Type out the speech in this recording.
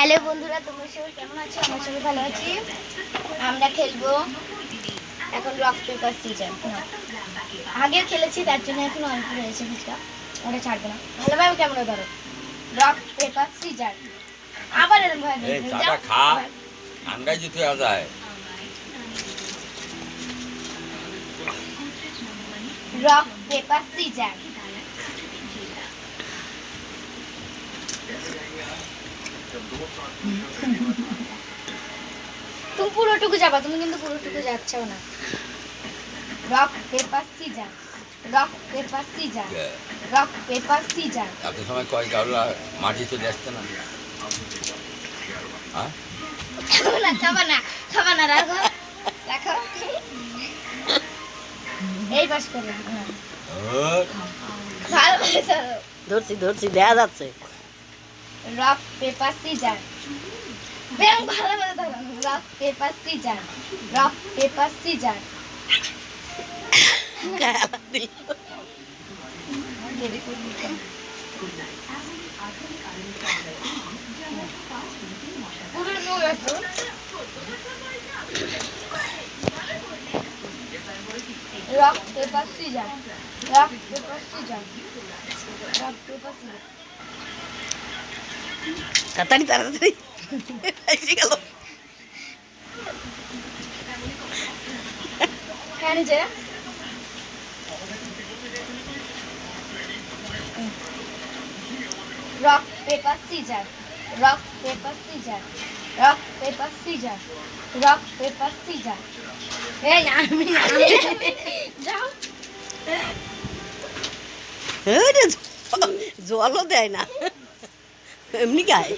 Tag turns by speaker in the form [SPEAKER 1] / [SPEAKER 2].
[SPEAKER 1] Hello বন্ধুরা, তোমরা সবাই কেমন আছো? আমরা সবাই ভালো আছি। আমরা খেলবো এখন রক পেপার সিজার। আগে খেলেছি, তার জন্য এখন অল্প রয়েছে বুঝলা, ওটা ছাড়বো না। ভালোভাবে কেমন ধরো, রক পেপার সিজার। আবার এরকম ভাবে
[SPEAKER 2] খা ঠান্ডায় যেতে যায়।
[SPEAKER 1] Rock paper scissor. তুমি পুরোটুকু যাবা, তুমি কিন্তু পুরোটুকু যাচ্ছও না। Rock paper scissor, rock paper scissor, rock paper scissor.
[SPEAKER 2] এত সময় কয় কারোর মাটি চলে আসছে না। হ্যাঁ,
[SPEAKER 1] খাবা না, খাবা না, রাখো রাখো। এই পাশ করে ভালো করে ধরো।
[SPEAKER 3] ধরছি ধরছি, দেখা যাচ্ছে।
[SPEAKER 1] Rock paper scissor. বেশ ভালো করে ধরো। Rock paper scissor, rock paper scissor. Rock paper scissor, rock paper scissor, rock paper scissor.
[SPEAKER 3] তাড়াতাড়ি তাড়াতাড়ি এসে গেল।
[SPEAKER 1] হ্যাঁ নিজে rock paper scissor, rock paper scissor, rock paper scissor, rock paper scissor. এই আমি যাও।
[SPEAKER 3] জলও দেয় না, এমনি গায়ে।